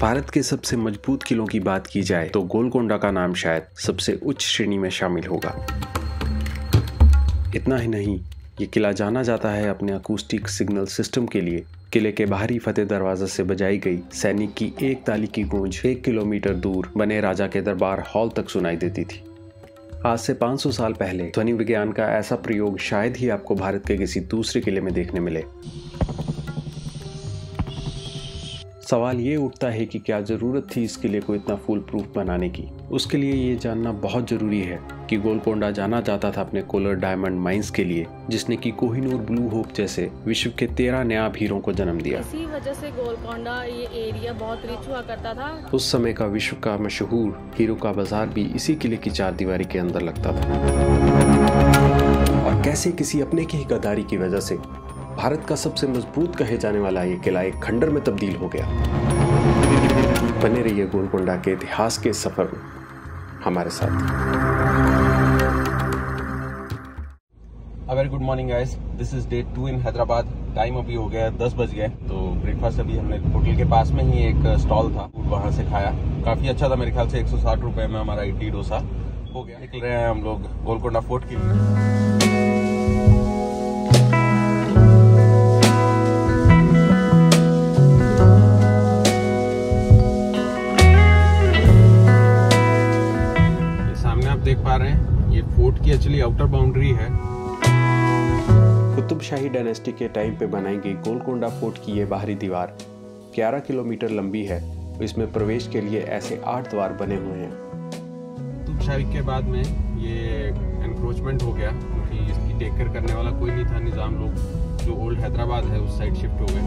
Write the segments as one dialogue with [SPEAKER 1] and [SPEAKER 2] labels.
[SPEAKER 1] भारत के सबसे मजबूत किलों की बात की जाए तो गोलकोंडा का नाम शायद सबसे उच्च श्रेणी में शामिल होगा। इतना ही नहीं, ये किला जाना जाता है अपने अकूस्टिक सिग्नल सिस्टम के लिए। किले के बाहरी फतेह दरवाजा से बजाई गई सैनिक की एक ताली की गूंज 1 किलोमीटर दूर बने राजा के दरबार हॉल तक सुनाई देती थी। आज से 500 साल पहले ध्वनि विज्ञान का ऐसा प्रयोग शायद ही आपको भारत के किसी दूसरे किले में देखने मिले। सवाल ये उठता है कि क्या ज़रूरत थी इस किले को इतना फुल प्रूफ बनाने की। उसके लिए ये जानना बहुत ज़रूरी है कि गोलकोंडा जाना जाता था अपने कोलर डायमंड माइंस के लिए, जिसने कि कोहिनूर ब्लू होप जैसे विश्व के 13 नायाब हीरों को जन्म दिया।
[SPEAKER 2] इसी वजह से गोलकोंडा ये एरिया बहुत रिच हुआ करता था।
[SPEAKER 1] उस समय का विश्व का मशहूर हीरो का बाजार भी इसी किले की चारदीवारी के अंदर लगता था। और कैसे किसी अपने की ही गद्दारी की वजह से भारत का सबसे मजबूत कहे जाने वाला ये किला एक खंडर में तब्दील हो गया। बने रहिए गोलकोंडा के इतिहास के सफर में हमारे साथ।
[SPEAKER 3] Very good morning guys, this is day 2 in Hyderabad. Time अभी हो गया 10 बज गए। तो ब्रेकफास्ट अभी हमने होटल के पास में ही एक स्टॉल था, वहां से खाया। काफी अच्छा था, मेरे ख्याल से 160 रुपए में हमारा इडली डोसा हो गया। निकल रहे हैं हम लोग गोलकोंडा फोर्ट के लिए। देख पा रहे हैं ये फोर्ट की एक्चुअली आउटर बाउंड्री है।
[SPEAKER 1] कुतुबशाही डायनेस्टी के टाइम पे बनाई गई गोलकोंडा फोर्ट की ये बाहरी दीवार 11 किलोमीटर लंबी है। इसमें प्रवेश के लिए ऐसे 8 द्वार बने हुए हैं।
[SPEAKER 3] कुतुबशाही के बाद में ये एनक्रोचमेंट हो गया क्योंकि इसकी टेक केयर करने वाला कोई नहीं था। निजाम लोग जो ओल्ड हैदराबाद है उस साइड शिफ्ट हो गए।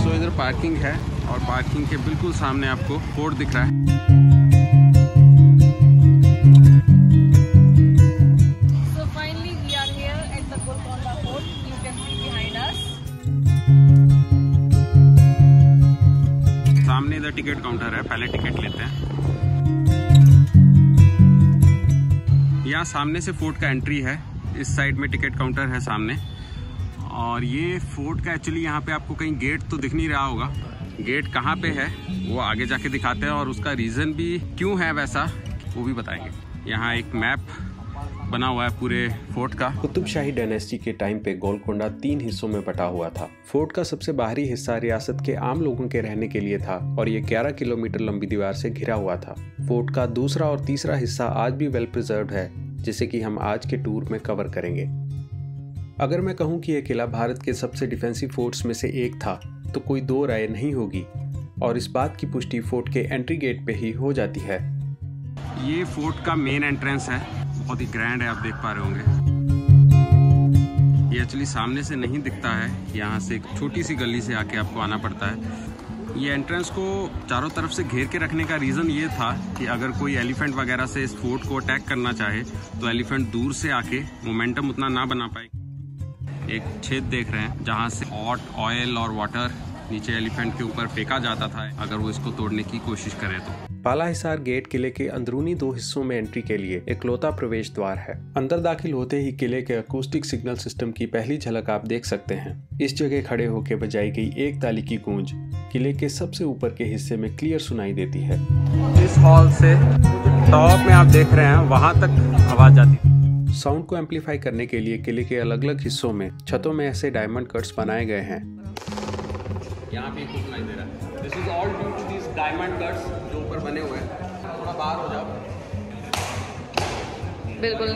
[SPEAKER 3] सो इधर पार्किंग है और पार्किंग के बिल्कुल सामने आपको फोर्ट दिख रहा है। सामने इधर टिकट काउंटर है, पहले टिकट लेते हैं। यहाँ सामने से फोर्ट का एंट्री है, इस साइड में टिकट काउंटर है सामने। और ये फोर्ट का एक्चुअली यहाँ पे आपको कहीं गेट तो दिख नहीं रहा होगा। गेट कहाँ पे है वो आगे जाके दिखाते हैं और उसका रीज़न भी क्यों है वैसा वो भी बताएंगे। यहाँ एक मैप बना हुआ है पूरे फोर्ट का।
[SPEAKER 1] कुतुबशाही डायनेस्टी के टाइम पे गोलकोंडा 3 हिस्सों में बटा हुआ था। फोर्ट का सबसे बाहरी हिस्सा रियासत के आम लोगों के रहने के लिए था और ये 11 किलोमीटर लंबी दीवार से घिरा हुआ था। फोर्ट का दूसरा और तीसरा हिस्सा आज भी वेल प्रिजर्व्ड है, जिसे कि हम आज के टूर में कवर करेंगे। अगर मैं कहूँ कि यह किला भारत के सबसे डिफेंसिव फोर्ट्स में से एक था तो कोई दो राय नहीं होगी और इस बात की पुष्टि फोर्ट के एंट्री गेट पे ही हो जाती है।
[SPEAKER 3] ये फोर्ट का मेन एंट्रेंस है, बहुत ही ग्रैंड है, आप देख पा रहे होंगे। ये एक्चुअली सामने से नहीं दिखता है, यहाँ से एक छोटी सी गली से आके आपको आना पड़ता है। ये एंट्रेंस को चारों तरफ से घेर के रखने का रीज़न ये था कि अगर कोई एलिफेंट वगैरह से इस फोर्ट को अटैक करना चाहे तो एलिफेंट दूर से आके मोमेंटम उतना ना बना पाए। एक छेद देख रहे हैं जहाँ से हॉट ऑयल और वाटर नीचे एलिफेंट के ऊपर फेंका जाता था अगर वो इसको तोड़ने की कोशिश करे तो।
[SPEAKER 1] पाला हिसार गेट किले के अंदरूनी 2 हिस्सों में एंट्री के लिए इकलौता प्रवेश द्वार है। अंदर दाखिल होते ही किले के अकूस्टिक सिग्नल सिस्टम की पहली झलक आप देख सकते हैं। इस जगह खड़े होकर बजाई गई एक ताली की गूंज किले के सबसे ऊपर के हिस्से में क्लियर सुनाई देती है।
[SPEAKER 3] इस हॉल से टॉप में आप देख रहे हैं वहां तक आवाज आती है।
[SPEAKER 1] साउंड को एम्पलीफाई करने के लिए किले के अलग अलग हिस्सों में छतों में ऐसे डायमंड कट्स बनाए गए हैं।
[SPEAKER 3] यहाँ पे कुछ सुनाई दे रहा है। This is all due to this diamond cuts जो ऊपर बने हुए हैं। थोड़ा बाहर हो जाओ। बिल्कुल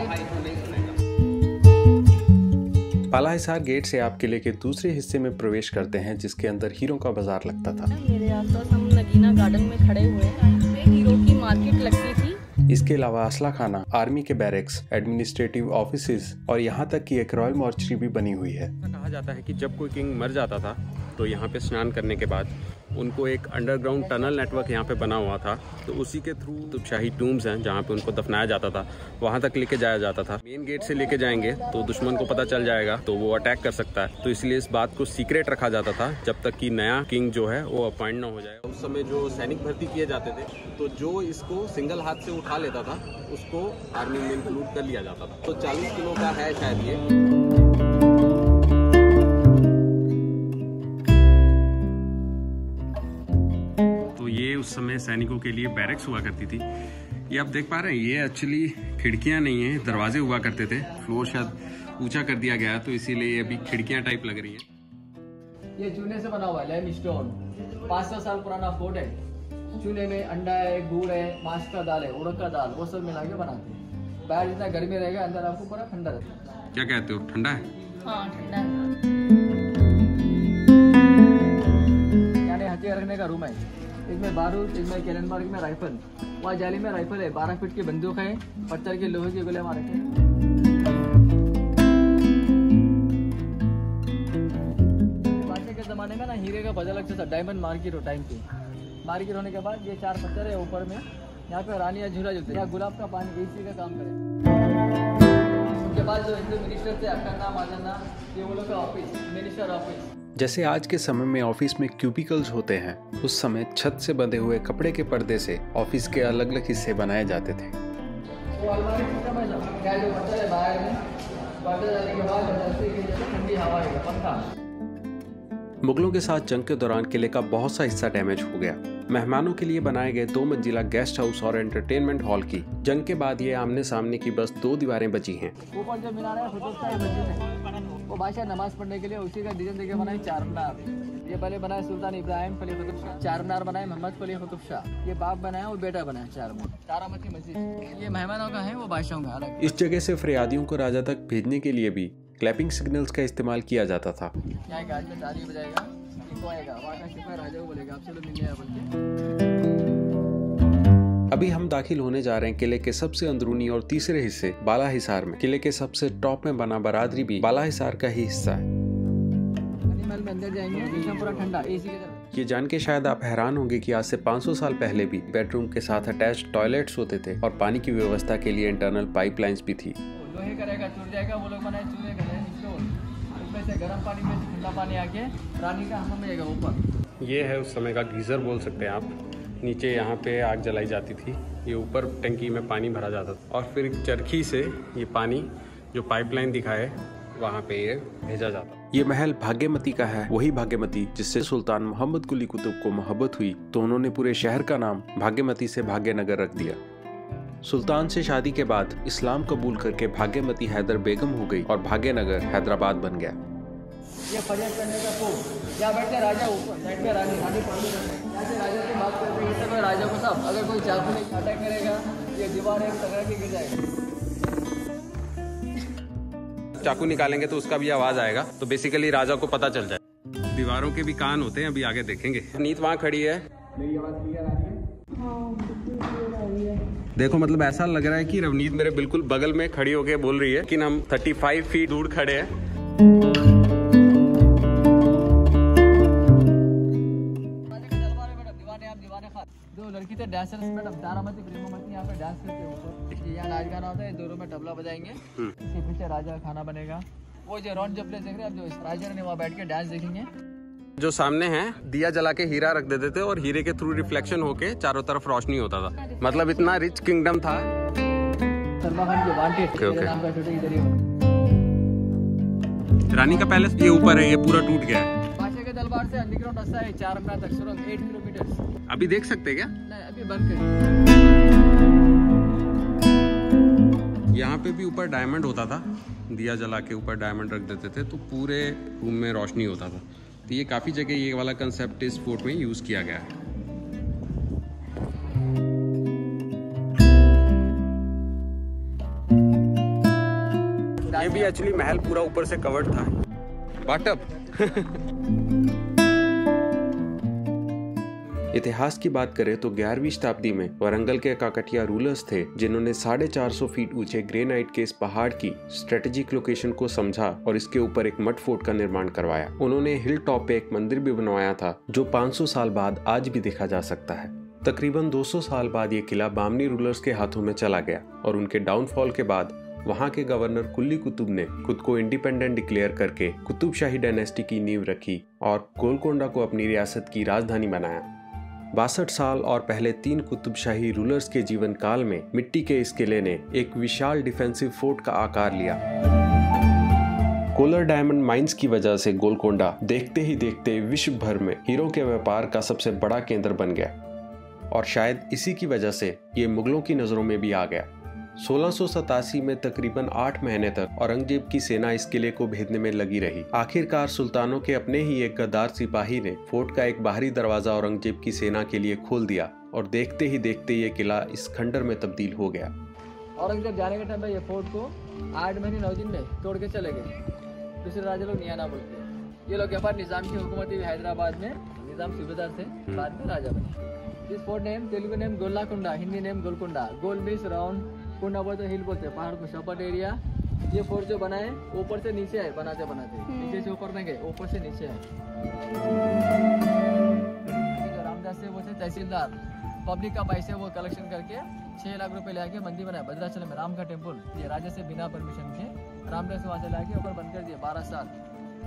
[SPEAKER 1] पाला हिसार गेट से आप किले के दूसरे हिस्से में प्रवेश करते हैं, जिसके अंदर हीरो का बाजार लगता था।
[SPEAKER 2] मेरे आसपास हम नगीना गार्डन में खड़े हुए हैं। हीरो की मार्केट लगती थी।
[SPEAKER 1] इसके अलावा असला खाना, आर्मी के बैरक्स, एडमिनिस्ट्रेटिव ऑफिसेज और यहाँ तक कि एक रॉयल मॉर्चरी भी बनी हुई है।
[SPEAKER 3] कहा जाता है कि जब कोई किंग मर जाता था तो यहाँ पे स्नान करने के बाद उनको एक अंडरग्राउंड टनल नेटवर्क यहाँ पे बना हुआ था, तो उसी के थ्रू कुतुबशाही टूम्स हैं जहाँ पे उनको दफनाया जाता था, वहाँ तक लेके जाया जाता था। मेन गेट से लेके जाएंगे तो दुश्मन को पता चल जाएगा तो वो अटैक कर सकता है, तो इसलिए इस बात को सीक्रेट रखा जाता था जब तक कि नया किंग जो है वो अपॉइंट ना हो जाए। उस समय जो सैनिक भर्ती किए जाते थे तो जो इसको सिंगल हाथ से उठा लेता था उसको आर्मी में इंक्लूड कर लिया जाता था। तो 40 किलो का है शायद ये। उस समय सैनिकों के लिए बैरक्स हुआ करती थी। ये आप देख पा रहे हैं, ये एक्चुअली खिड़कियां नहीं है, दरवाजे हुआ करते थे। फ्लोर शायद ऊंचा कर दिया गया तो इसीलिए ये अभी खिड़कियां टाइप लग रही है।
[SPEAKER 4] ये चूने से बना हुआ है, लाइमस्टोन। 500 साल पुराना फोर्ट है। चूल्हे में अंडा है, गुड़ है, मांस का दाल है, उड़द का दाल, वो सब मिला के बनाते हैं। बाहर जितना गर्मी रहेगा, अंदर आपको पूरा ठंडा रहता है।
[SPEAKER 3] क्या कहते हो, ठंडा है?
[SPEAKER 2] हाँ ठंडा है।
[SPEAKER 4] यानी हथियार रखने का रूम है। इसमें बारूद, इसमें कैननबर्ग में राइफल, वहाँ जाली में राइफल है, 12 फीट की बंदूक है, पत्थर के लोहे के गोले मारे थे। बादशाह के जमाने में ना हीरे का पता लगता था, डायमंड मार्केट हो टाइम पे। मार्केट होने के बाद ये 4 पत्थर है ऊपर में, यहाँ पे रानियाँ झूला झूलते हैं, यहाँ गुलाब का पानी इसी का काम करे। उसके बाद जो हिंदू मिनिस्टर थे, अक्कन्ना माजन्ना, ये वो लोग का ऑफिस, मिनिस्टर ऑफिस।
[SPEAKER 1] जैसे आज के समय में ऑफिस में क्यूबिकल्स होते हैं, उस समय छत से बंधे हुए कपड़े के पर्दे से ऑफिस के अलग अलग हिस्से बनाए जाते थे।
[SPEAKER 4] वो अलमारी सिस्टम है ना, क्या जो पत्थर है बाहर में, पर्दे डालने के बाद ठंडी हवा है, पंखा।
[SPEAKER 1] मुगलों के साथ जंग के दौरान किले का बहुत सा हिस्सा डैमेज हो गया। मेहमानों के लिए बनाए गए 2 मंजिला गेस्ट हाउस और एंटरटेनमेंट हॉल की जंग के बाद ये आमने सामने की बस 2 दीवारें बची हैं।
[SPEAKER 4] ऊपर जो मीनार है वो बादशाह नमाज पढ़ने के लिए उसी का डिजाइन देके बनाए चारमीनार। ये पहले बनाए सुल्तान इब्राहिम फली कुतुब शाह, चारमीनार बनाए मोहम्मद फली कुतुब शाह। ये बाप बनाया, वो बेटा बनाया चारमीनार। तारामती मस्जिद ये मेहमानों का है, वो बादशाहों का अलग।
[SPEAKER 1] इस जगह से फरियादियों को राजा तक भेजने के लिए भी क्लैपिंग सिग्नल्स का इस्तेमाल किया जाता था।
[SPEAKER 4] यहाँ एक आदमी ताली बजाएगा, इनको आएगा, वहाँ का सिपाही राजा को बोलेगा आप चलो मिलने बोल के।
[SPEAKER 1] अभी हम दाखिल होने जा रहे हैं किले के सबसे अंदरूनी और तीसरे हिस्से बाला हिसार में। किले के सबसे टॉप में बना बरादरी भी बाला हिसार का ही हिस्सा है।
[SPEAKER 4] महल में अंदर जाएंगे, एकदम पूरा ठंडा एसी की तरह।
[SPEAKER 1] ये जान के शायद आप हैरान होंगे कि आज से 500 साल पहले भी बेडरूम के साथ अटैच टॉयलेट्स होते थे और पानी की व्यवस्था के लिए इंटरनल पाइपलाइंस भी थी।
[SPEAKER 4] लोहे करेगा, टूट जाएगा, वो लोग बनाए चूल्हे का उसमें से गर्म पानी में ठंडा पानी आके रानी का हमाम में ऊपर।
[SPEAKER 3] ये है उस समय का गीज़र बोल सकते हैं आप। नीचे यहाँ पे आग जलाई जाती थी, ये ऊपर टंकी में पानी भरा जाता था और फिर चरखी से ये पानी जो पाइपलाइन दिखाए वहाँ पे ये भेजा जाता।
[SPEAKER 1] ये महल भाग्यमती का है, वही भाग्यमती जिससे सुल्तान मोहम्मद कुली कुतुब को मोहब्बत हुई तो उन्होंने पूरे शहर का नाम भाग्यमती से भाग्यनगर रख दिया। सुल्तान से शादी के बाद इस्लाम कबूल करके भाग्यमती हैदर बेगम हो गई और भाग्यनगर हैदराबाद बन गया।
[SPEAKER 4] ये फरियाद करने का तो यहाँ बैठते राजा, ऊपर साइड पे रानी रानी पढ़ने यहाँ से राजा से बात करते हैं, राजा को सब अगर कोई चाकू में अटैक करेगा ये दीवार एक टकरा के गिर जाएगा।
[SPEAKER 3] चाकू निकालेंगे तो उसका भी आवाज आएगा, तो बेसिकली राजा को पता चल जाए। दीवारों के भी कान होते हैं, अभी आगे देखेंगे। नीत वहाँ खड़ी है,
[SPEAKER 4] मेरी आवाज क्लियर आ रही है?
[SPEAKER 3] देखो मतलब ऐसा लग रहा है कि रवनीत मेरे बिल्कुल बगल में खड़ी होके बोल रही है, लेकिन हम 35 फीट दूर खड़े हैं।
[SPEAKER 4] दो लड़की थे डांसर्स मैडम, तारामती प्रेमामती यहाँ पे डांस करते हैं ऊपर। यहाँ नाच गाना होता है, 2 रूम में तबला बजाएंगे, इसके पीछे राजा का खाना बनेगा। वो जो राउंड जब देख रहे हैं आप, जो राजा ने वहाँ बैठ के डांस देखेंगे।
[SPEAKER 3] जो सामने है दिया जला के हीरा रख देते थे और हीरे के थ्रू रिफ्लेक्शन होके चारों तरफ रोशनी होता था। मतलब इतना रिच किंगडम था।
[SPEAKER 4] सलमान खान के वांटेड नाम का शूटिंग इधर ही
[SPEAKER 3] रानी का पैलेस ये ऊपर है, ये पूरा टूट गया है।
[SPEAKER 4] बादशाह के दरबार से अंडरग्राउंड रास्ता है चारमीनार तक, सुरंग 8 किलोमीटर।
[SPEAKER 3] अभी देख सकते हैं क्या?
[SPEAKER 4] नहीं अभी बंद कर।
[SPEAKER 3] यहाँ पे भी ऊपर डायमंड होता था, दिया जला के ऊपर डायमंड रख देते थे तो पूरे रूम में रोशनी होता था। तो ये काफ़ी जगह ये वाला कंसेप्ट इस फोर्ट में यूज़ किया गया है। ये भी एक्चुअली महल पूरा ऊपर से कवर्ड था। बाटअप।
[SPEAKER 1] इतिहास की बात करें तो 11वीं शताब्दी में वरंगल के काकटिया रूलर्स थे जिन्होंने 450 फीट ऊंचे ग्रेनाइट के इस पहाड़ की स्ट्रेटेजिक लोकेशन को समझा और इसके ऊपर एक मड फोर्ट का निर्माण करवाया। उन्होंने हिल टॉप पे एक मंदिर भी बनवाया था जो 500 साल बाद आज भी देखा जा सकता है। तकरीबन 200 साल बाद ये किला बामनी रूलर्स के हाथों में चला गया और उनके डाउनफॉल के बाद वहाँ के गवर्नर कुली कुतुब ने खुद को इंडिपेंडेंट डिक्लेयर करके कुतुब शाही डायनेस्टी की नींव रखी और गोलकोंडा को अपनी रियासत की राजधानी बनाया। 62 साल और पहले 3 कुतुब शाही रूलर्स के जीवन काल में मिट्टी के इस किले ने एक विशाल डिफेंसिव फोर्ट का आकार लिया। कोलर डायमंड माइंस की वजह से गोलकोंडा देखते ही देखते विश्व भर में हीरो के व्यापार का सबसे बड़ा केंद्र बन गया। और शायद इसी की वजह से ये मुगलों की नजरों में भी आ गया। 1687 में तकरीबन 8 महीने तक औरंगजेब की सेना इस किले को भेदने में लगी रही। आखिरकार सुल्तानों के अपने ही एक गद्दार सिपाही ने फोर्ट का एक बाहरी दरवाजा औरंगजेब की सेना के लिए खोल दिया और देखते ही देखते ये किला इस खंडर में तब्दील हो गया।
[SPEAKER 4] औरंगजेब जाने के टाइम पे ये फोर्ट को 8 महीने 9 दिन में तोड़ के चले गए। दूसरे राजा लोग नियाना बोलते हैं। ये लोग के पास निजाम की हुकूमत हुई हैदराबाद में, निजाम सूबेदार थे, बाद में राजा बने। इस fort name Telugu name Gollakunda, Hindi name Golconda. गोल मीन्स राउंड, कुंडा बोलते हिल बोलते हैं, पहाड़ को सपाट एरिया। ये फोर्ट जो बना है ऊपर से नीचे है, बनाते बनाते नीचे से ऊपर नहीं गए, ऊपर से नीचे है। जो रामदास से वो थे तहसीलदार, पब्लिक का पैसे वो कलेक्शन करके 6 लाख रुपए ले आके मंदिर बनाया भद्राचल में, राम का टेम्पल। ये राजा से बिना परमिशन के रामदास से वहाँ से लाके ऊपर बंद कर दिया 12 साल।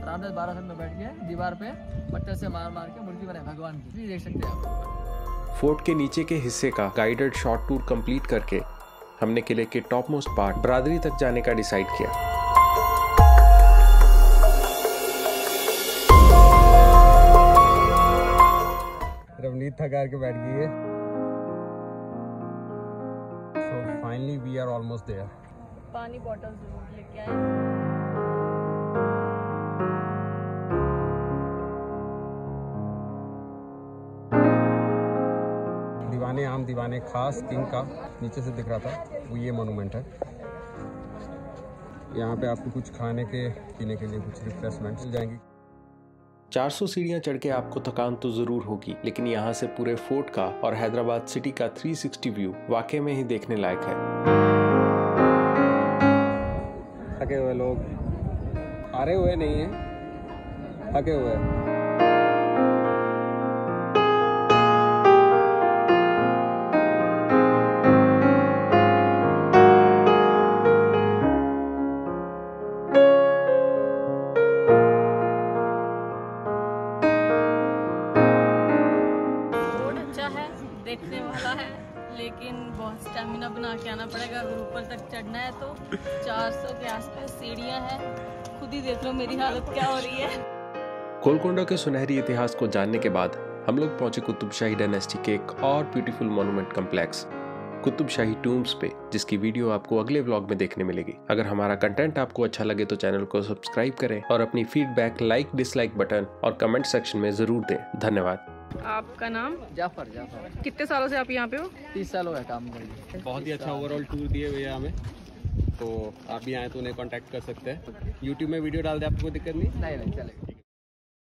[SPEAKER 4] रामदास 12 साल में बैठ गए दीवार पे पत्थर से मार मार के मूर्ति बनाई भगवान की, देख सकते हैं आप।
[SPEAKER 1] फोर्ट के नीचे के हिस्से का गाइडेड शॉर्ट टूर कंप्लीट करके हमने किले के टॉप मोस्ट पार्ट बरादरी तक जाने का डिसाइड किया।
[SPEAKER 3] रवनीत थकार के बैठ गई है। So finally we are almost there.
[SPEAKER 2] पानी बॉटल जरूर लेके आए।
[SPEAKER 3] दीवाने आम दीवाने खास किंग का नीचे से दिख रहा था, वो ये मोनूमेंट है। यहाँ पे आपको कुछ खाने के पीने के लिए कुछ रिफ्रेशमेंट मिल जाएंगी।
[SPEAKER 1] 400 सीढ़ियां चढ़ के आपको थकान तो जरूर होगी, लेकिन यहाँ से पूरे फोर्ट का और हैदराबाद सिटी का 360 व्यू वाकई में ही देखने लायक है।
[SPEAKER 3] थके हुए लोग, हारे हुए नहीं है, थके हुए हैं।
[SPEAKER 2] देखने वाला है, लेकिन बहुत स्टैमिना बना के आना पड़ेगा अगर ऊपर तक चढ़ना है तो। 400 के आसपास सीढ़ियां हैं, खुद ही देख लो मेरी हालत क्या हो रही है।
[SPEAKER 1] गोलकोंडा के सुनहरी इतिहास को जानने के बाद हम लोग पहुंचे कुतुब शाही डायनेस्टी के एक और ब्यूटीफुल मॉन्यूमेंट कम्प्लेक्स कुतुब शाही टूम्स पे, जिसकी वीडियो आपको अगले व्लॉग में देखने मिलेगी। अगर हमारा कंटेंट आपको अच्छा लगे तो चैनल को सब्सक्राइब करें और अपनी फीडबैक लाइक डिसलाइक बटन और कमेंट सेक्शन में जरूर दें। धन्यवाद।
[SPEAKER 2] आपका नाम?
[SPEAKER 4] जाफर।
[SPEAKER 2] कितने सालों से आप यहाँ पे हो?
[SPEAKER 4] 30 साल हो गया काम करके।
[SPEAKER 3] बहुत ही अच्छा ओवरऑल टूर दिए हुए हैं हमें, तो आप भी आए तो उन्हें कांटेक्ट कर सकते हैं। यूट्यूब में वीडियो डाल दे, आपको कोई दिक्कत नहीं?
[SPEAKER 4] नहीं चलेगा।